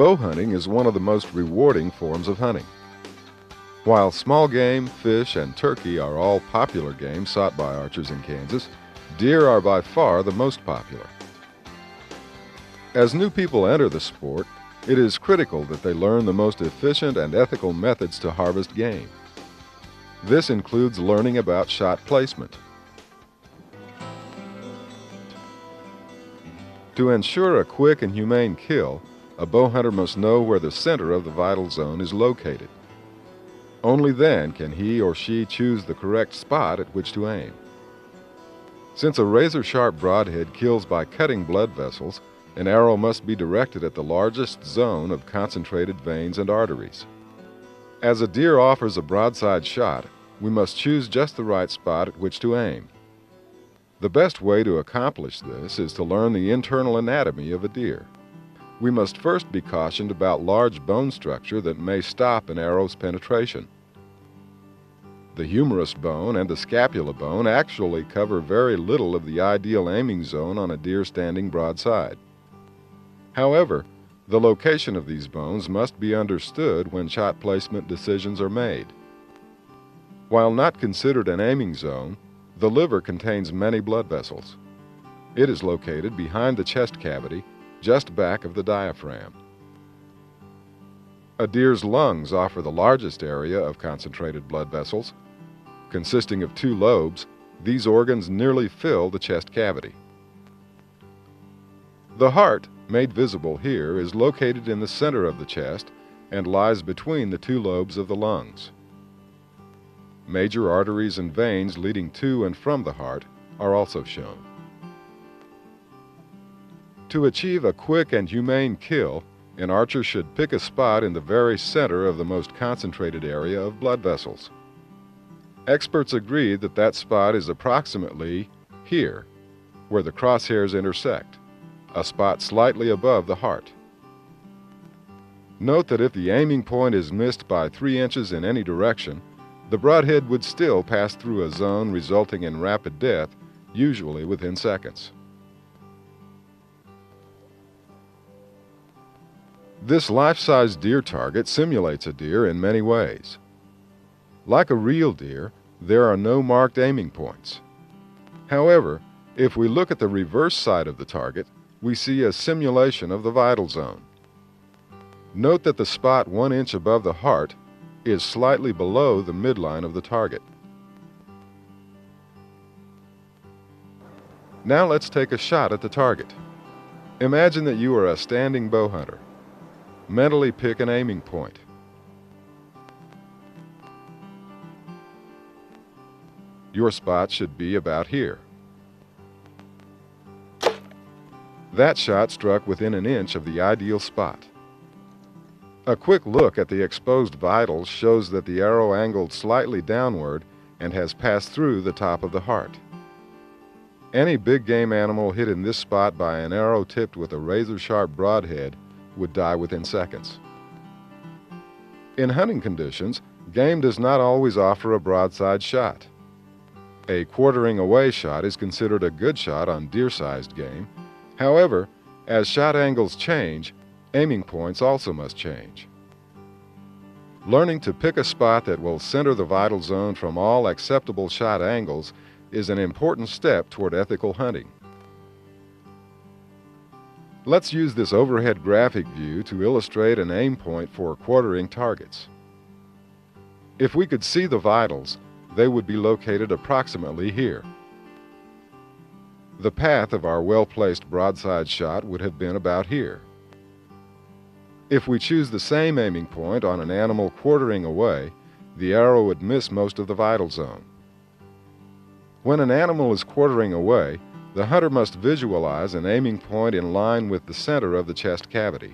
Bow hunting is one of the most rewarding forms of hunting. While small game, fish, and turkey are all popular game sought by archers in Kansas, deer are by far the most popular. As new people enter the sport, it is critical that they learn the most efficient and ethical methods to harvest game. This includes learning about shot placement. To ensure a quick and humane kill, a bow hunter must know where the center of the vital zone is located. Only then can he or she choose the correct spot at which to aim. Since a razor-sharp broadhead kills by cutting blood vessels, an arrow must be directed at the largest zone of concentrated veins and arteries. As a deer offers a broadside shot, we must choose just the right spot at which to aim. The best way to accomplish this is to learn the internal anatomy of a deer. We must first be cautioned about large bone structure that may stop an arrow's penetration. The humerus bone and the scapula bone actually cover very little of the ideal aiming zone on a deer standing broadside. However, the location of these bones must be understood when shot placement decisions are made. While not considered an aiming zone, the liver contains many blood vessels. It is located behind the chest cavity, just back of the diaphragm. A deer's lungs offer the largest area of concentrated blood vessels. Consisting of 2 lobes, these organs nearly fill the chest cavity. The heart, made visible here, is located in the center of the chest and lies between the 2 lobes of the lungs. Major arteries and veins leading to and from the heart are also shown. To achieve a quick and humane kill, an archer should pick a spot in the very center of the most concentrated area of blood vessels. Experts agree that that spot is approximately here, where the crosshairs intersect, a spot slightly above the heart. Note that if the aiming point is missed by 3 inches in any direction, the broadhead would still pass through a zone resulting in rapid death, usually within seconds. This life-size deer target simulates a deer in many ways. Like a real deer, there are no marked aiming points. However, if we look at the reverse side of the target, we see a simulation of the vital zone. Note that the spot 1 inch above the heart is slightly below the midline of the target. Now let's take a shot at the target. Imagine that you are a standing bow hunter. Mentally pick an aiming point. Your spot should be about here. That shot struck within an inch of the ideal spot. A quick look at the exposed vitals shows that the arrow angled slightly downward and has passed through the top of the heart. Any big game animal hit in this spot by an arrow tipped with a razor-sharp broadhead would die within seconds. In hunting conditions, game does not always offer a broadside shot. A quartering away shot is considered a good shot on deer-sized game. However, as shot angles change, aiming points also must change. Learning to pick a spot that will center the vital zone from all acceptable shot angles is an important step toward ethical hunting. Let's use this overhead graphic view to illustrate an aim point for quartering targets. If we could see the vitals, they would be located approximately here. The path of our well-placed broadside shot would have been about here. If we choose the same aiming point on an animal quartering away, the arrow would miss most of the vital zone. When an animal is quartering away, the hunter must visualize an aiming point in line with the center of the chest cavity.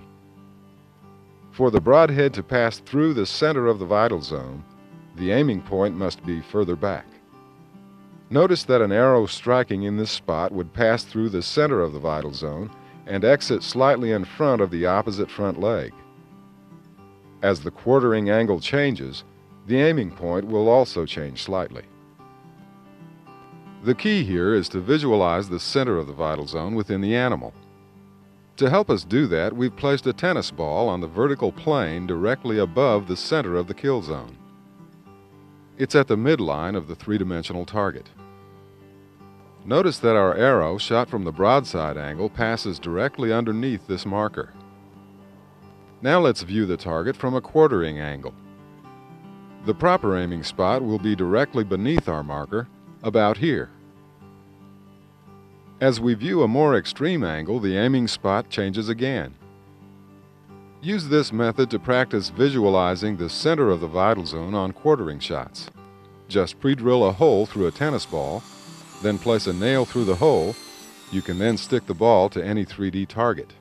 For the broadhead to pass through the center of the vital zone, the aiming point must be further back. Notice that an arrow striking in this spot would pass through the center of the vital zone and exit slightly in front of the opposite front leg. As the quartering angle changes, the aiming point will also change slightly. The key here is to visualize the center of the vital zone within the animal. To help us do that, we've placed a tennis ball on the vertical plane directly above the center of the kill zone. It's at the midline of the three-dimensional target. Notice that our arrow, shot from the broadside angle, passes directly underneath this marker. Now let's view the target from a quartering angle. The proper aiming spot will be directly beneath our marker, about here. As we view a more extreme angle, the aiming spot changes again. Use this method to practice visualizing the center of the vital zone on quartering shots. Just pre-drill a hole through a tennis ball, then place a nail through the hole. You can then stick the ball to any 3D target.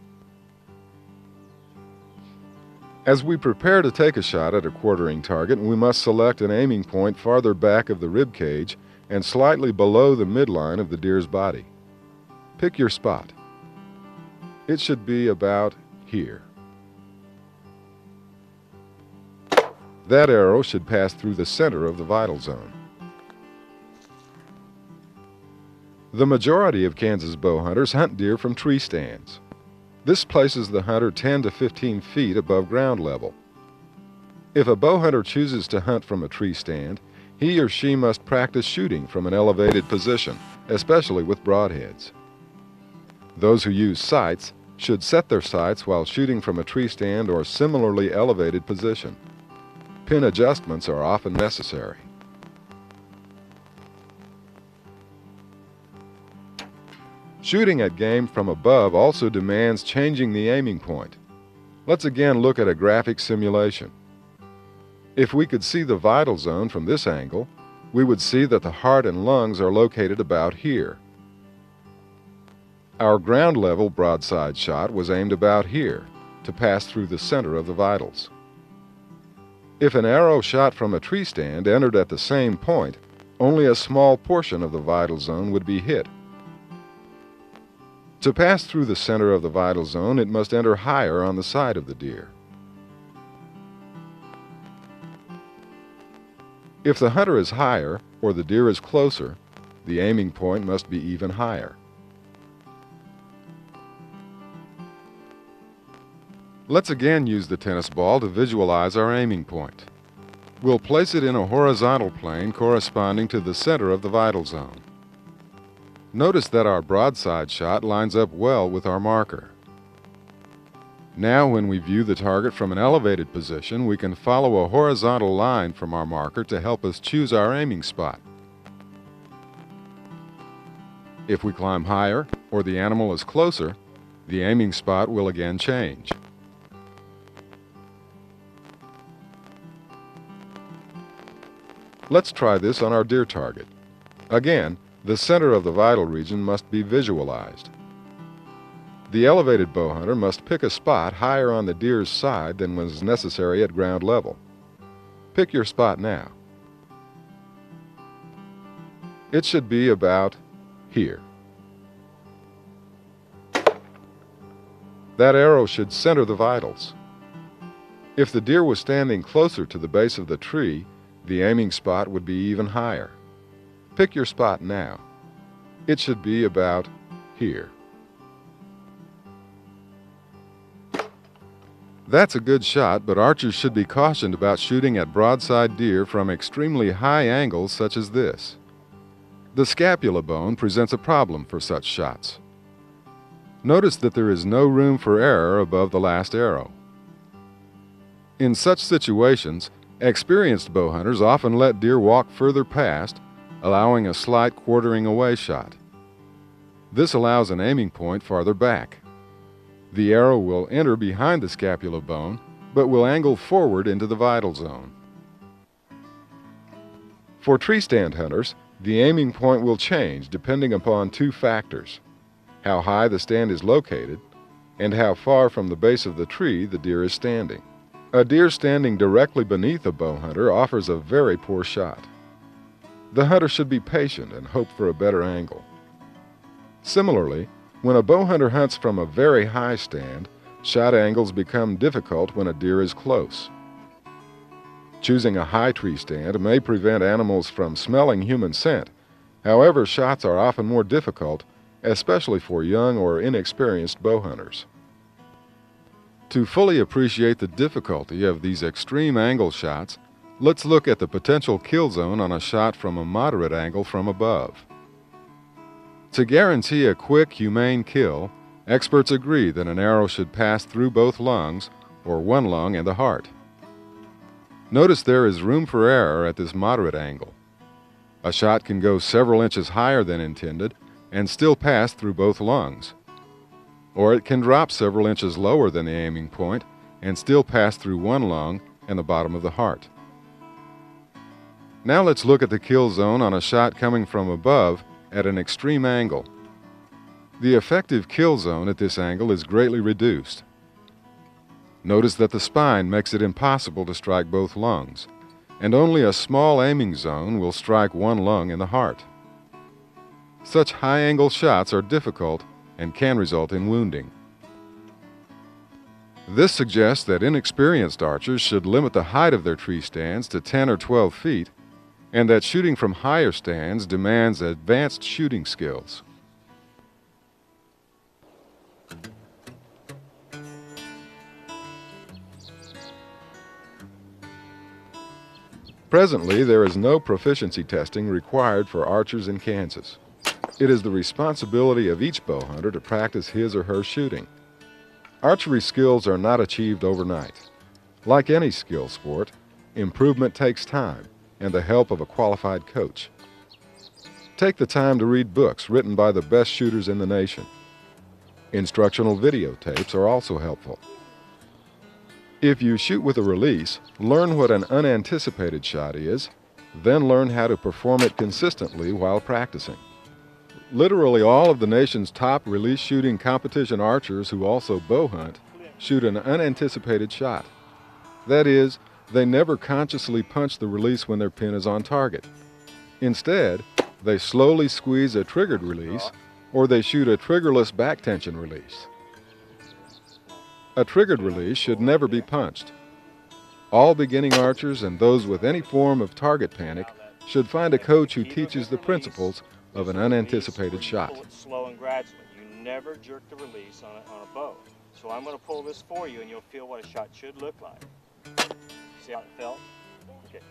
As we prepare to take a shot at a quartering target, we must select an aiming point farther back of the rib cage and slightly below the midline of the deer's body. Pick your spot. It should be about here. That arrow should pass through the center of the vital zone. The majority of Kansas bow hunters hunt deer from tree stands. This places the hunter 10 to 15 feet above ground level. If a bow hunter chooses to hunt from a tree stand, he or she must practice shooting from an elevated position, especially with broadheads. Those who use sights should set their sights while shooting from a tree stand or similarly elevated position. Pin adjustments are often necessary. Shooting at game from above also demands changing the aiming point. Let's again look at a graphic simulation. If we could see the vital zone from this angle, we would see that the heart and lungs are located about here. Our ground level broadside shot was aimed about here, to pass through the center of the vitals. If an arrow shot from a tree stand entered at the same point, only a small portion of the vital zone would be hit. To pass through the center of the vital zone, it must enter higher on the side of the deer. If the hunter is higher or the deer is closer, the aiming point must be even higher. Let's again use the tennis ball to visualize our aiming point. We'll place it in a horizontal plane corresponding to the center of the vital zone. Notice that our broadside shot lines up well with our marker. Now, when we view the target from an elevated position, we can follow a horizontal line from our marker to help us choose our aiming spot. If we climb higher or the animal is closer, the aiming spot will again change. Let's try this on our deer target. Again, the center of the vital region must be visualized. The elevated bow hunter must pick a spot higher on the deer's side than was necessary at ground level. Pick your spot now. It should be about here. That arrow should center the vitals. If the deer was standing closer to the base of the tree, the aiming spot would be even higher. Pick your spot now. It should be about here. That's a good shot, but archers should be cautioned about shooting at broadside deer from extremely high angles such as this. The scapula bone presents a problem for such shots. Notice that there is no room for error above the last arrow. In such situations, experienced bow hunters often let deer walk further past, allowing a slight quartering away shot. This allows an aiming point farther back. The arrow will enter behind the scapula bone, but will angle forward into the vital zone. For tree stand hunters, the aiming point will change depending upon two factors: how high the stand is located and how far from the base of the tree the deer is standing. A deer standing directly beneath a bow hunter offers a very poor shot. The hunter should be patient and hope for a better angle. Similarly, when a bow hunter hunts from a very high stand, shot angles become difficult when a deer is close. Choosing a high tree stand may prevent animals from smelling human scent. However, shots are often more difficult, especially for young or inexperienced bow hunters. To fully appreciate the difficulty of these extreme angle shots, let's look at the potential kill zone on a shot from a moderate angle from above. To guarantee a quick, humane kill, experts agree that an arrow should pass through both lungs, or one lung and the heart. Notice there is room for error at this moderate angle. A shot can go several inches higher than intended and still pass through both lungs. Or it can drop several inches lower than the aiming point and still pass through one lung and the bottom of the heart. Now let's look at the kill zone on a shot coming from above at an extreme angle. The effective kill zone at this angle is greatly reduced. Notice that the spine makes it impossible to strike both lungs, and only a small aiming zone will strike one lung in the heart. Such high-angle shots are difficult and can result in wounding. This suggests that inexperienced archers should limit the height of their tree stands to 10 or 12 feet, and that shooting from higher stands demands advanced shooting skills. Presently, there is no proficiency testing required for archers in Kansas. It is the responsibility of each bow hunter to practice his or her shooting. Archery skills are not achieved overnight. Like any skill sport, improvement takes time and the help of a qualified coach. Take the time to read books written by the best shooters in the nation. Instructional videotapes are also helpful. If you shoot with a release, learn what an unanticipated shot is, then learn how to perform it consistently while practicing. Literally all of the nation's top release shooting competition archers who also bow hunt shoot an unanticipated shot. That is, they never consciously punch the release when their pin is on target. Instead, they slowly squeeze a triggered release, or they shoot a triggerless back tension release. A triggered release should never be punched. All beginning archers and those with any form of target panic should find a coach who teaches the principles of an unanticipated shot. Pull it slow and gradually. You never jerk the release on a bow. So I'm going to pull this for you and you'll feel what a shot should look like. See how it felt? Okay.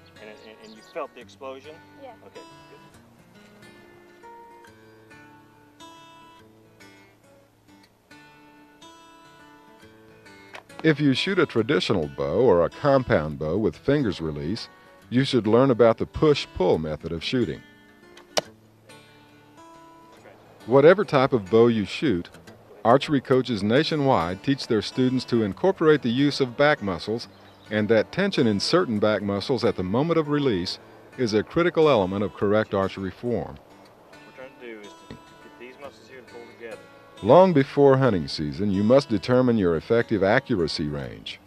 And you felt the explosion? Yeah. Okay, good. If you shoot a traditional bow or a compound bow with fingers release, you should learn about the push-pull method of shooting. Whatever type of bow you shoot, archery coaches nationwide teach their students to incorporate the use of back muscles, and that tension in certain back muscles at the moment of release is a critical element of correct archery form. What we're trying to do is to get these muscles here to pull together. Long before hunting season, you must determine your effective accuracy range.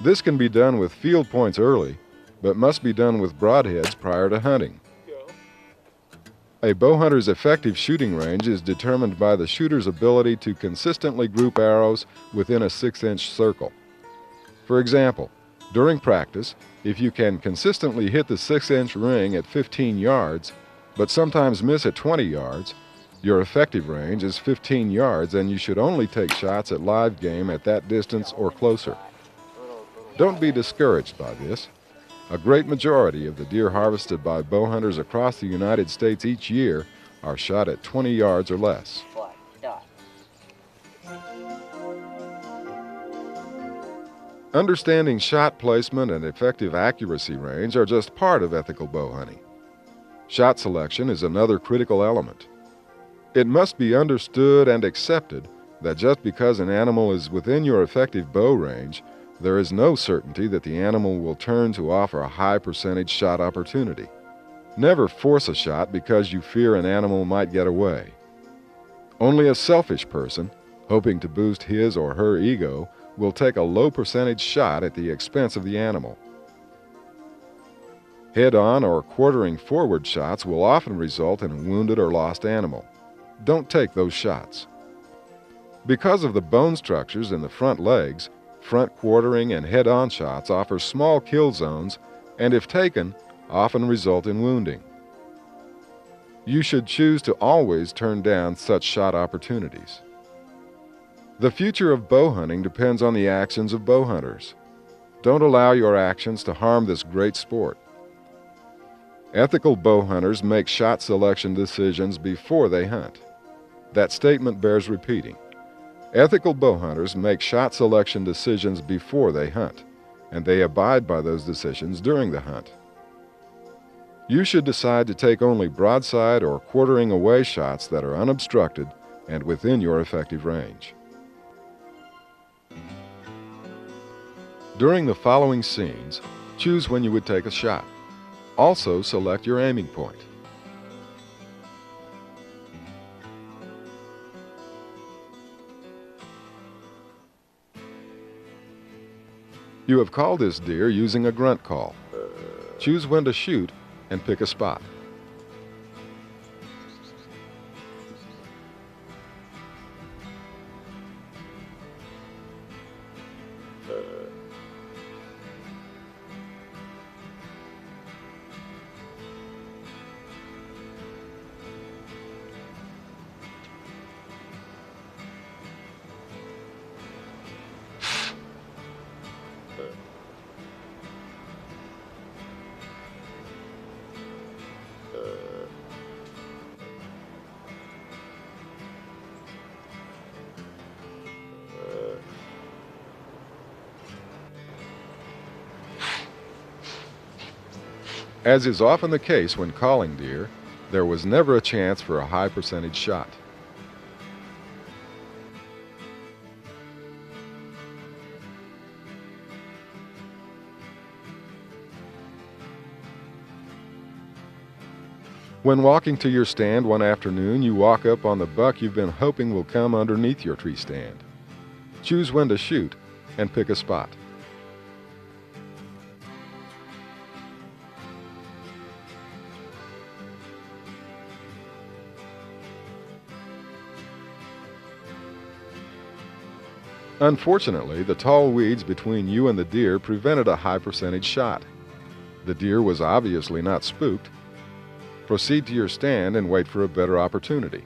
This can be done with field points early, but must be done with broadheads prior to hunting. A bow hunter's effective shooting range is determined by the shooter's ability to consistently group arrows within a 6-inch circle. For example, during practice, if you can consistently hit the 6-inch ring at 15 yards, but sometimes miss at 20 yards, your effective range is 15 yards and you should only take shots at live game at that distance or closer. Don't be discouraged by this. A great majority of the deer harvested by bow hunters across the United States each year are shot at 20 yards or less. Understanding shot placement and effective accuracy range are just part of ethical bow hunting. Shot selection is another critical element. It must be understood and accepted that just because an animal is within your effective bow range, there is no certainty that the animal will turn to offer a high percentage shot opportunity. Never force a shot because you fear an animal might get away. Only a selfish person, hoping to boost his or her ego, will take a low percentage shot at the expense of the animal. Head-on or quartering forward shots will often result in a wounded or lost animal. Don't take those shots. Because of the bone structures in the front legs, front quartering and head-on shots offer small kill zones and, if taken, often result in wounding. You should choose to always turn down such shot opportunities. The future of bow hunting depends on the actions of bow hunters. Don't allow your actions to harm this great sport. Ethical bow hunters make shot selection decisions before they hunt. That statement bears repeating. Ethical bow hunters make shot selection decisions before they hunt, and they abide by those decisions during the hunt. You should decide to take only broadside or quartering away shots that are unobstructed and within your effective range. During the following scenes, choose when you would take a shot. Also select your aiming point. You have called this deer using a grunt call. Choose when to shoot and pick a spot. As is often the case when calling deer, there was never a chance for a high percentage shot. When walking to your stand one afternoon, you walk up on the buck you've been hoping will come underneath your tree stand. Choose when to shoot and pick a spot. Unfortunately, the tall weeds between you and the deer prevented a high percentage shot. The deer was obviously not spooked. Proceed to your stand and wait for a better opportunity.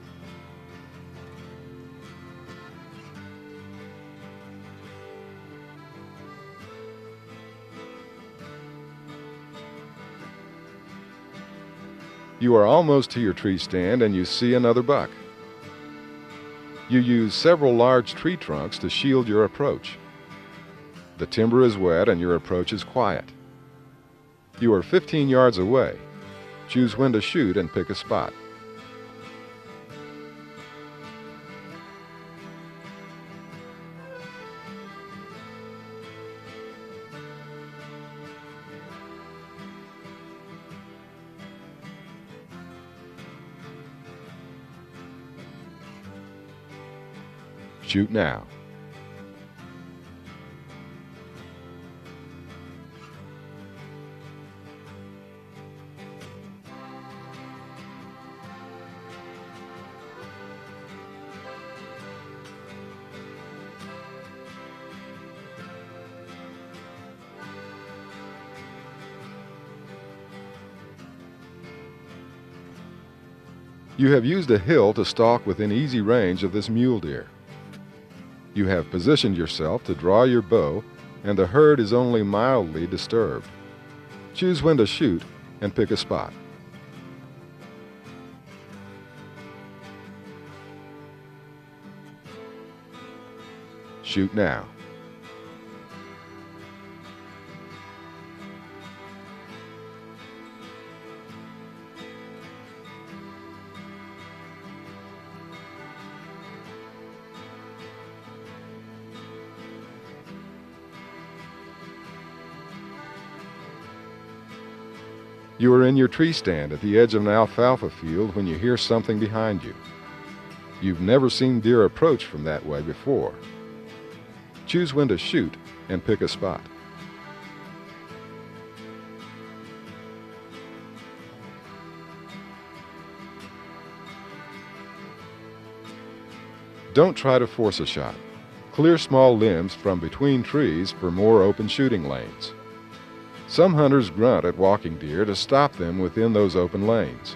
You are almost to your tree stand and you see another buck. You use several large tree trunks to shield your approach. The timber is wet and your approach is quiet. You are 15 yards away. Choose when to shoot and pick a spot. Shoot now. You have used a hill to stalk within easy range of this mule deer. You have positioned yourself to draw your bow, and the herd is only mildly disturbed. Choose when to shoot and pick a spot. Shoot now. You are in your tree stand at the edge of an alfalfa field when you hear something behind you. You've never seen deer approach from that way before. Choose when to shoot and pick a spot. Don't try to force a shot. Clear small limbs from between trees for more open shooting lanes. Some hunters grunt at walking deer to stop them within those open lanes.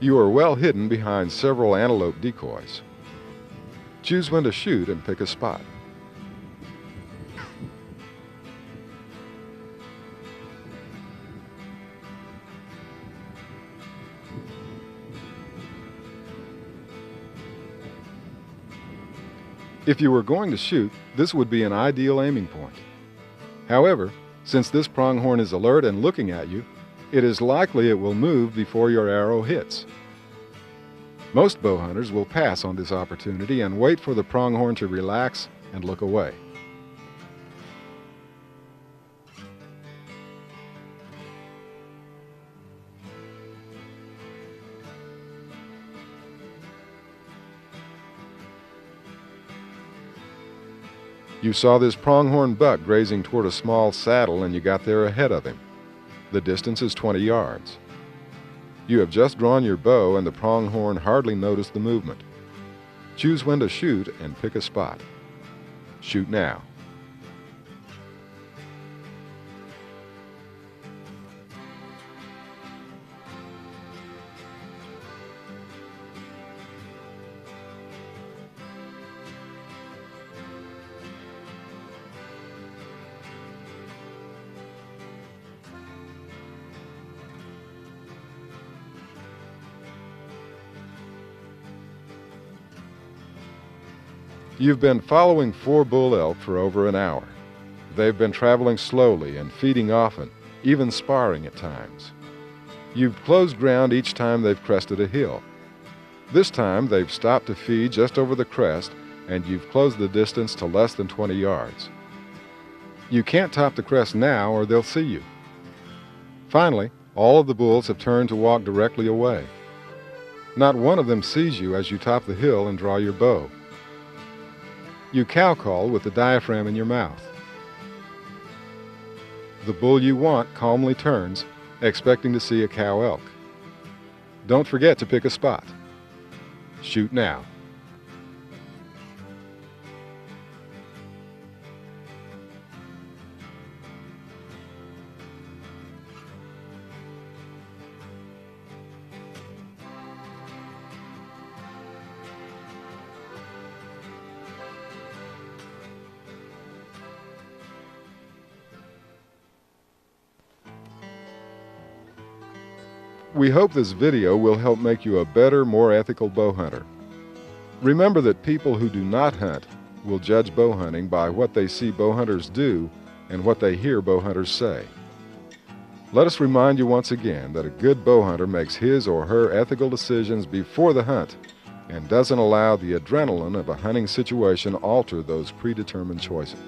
You are well hidden behind several antelope decoys. Choose when to shoot and pick a spot. If you were going to shoot, this would be an ideal aiming point. However, since this pronghorn is alert and looking at you, it is likely it will move before your arrow hits. Most bow hunters will pass on this opportunity and wait for the pronghorn to relax and look away. You saw this pronghorn buck grazing toward a small saddle and you got there ahead of him. The distance is 20 yards. You have just drawn your bow and the pronghorn hardly noticed the movement. Choose when to shoot and pick a spot. Shoot now. You've been following 4 bull elk for over an hour. They've been traveling slowly and feeding often, even sparring at times. You've closed ground each time they've crested a hill. This time they've stopped to feed just over the crest and you've closed the distance to less than 20 yards. You can't top the crest now or they'll see you. Finally, all of the bulls have turned to walk directly away. Not one of them sees you as you top the hill and draw your bow. You cow call with the diaphragm in your mouth. The bull you want calmly turns, expecting to see a cow elk. Don't forget to pick a spot. Shoot now. We hope this video will help make you a better, more ethical bow hunter. Remember that people who do not hunt will judge bow hunting by what they see bow hunters do and what they hear bow hunters say. Let us remind you once again that a good bow hunter makes his or her ethical decisions before the hunt and doesn't allow the adrenaline of a hunting situation alter those predetermined choices.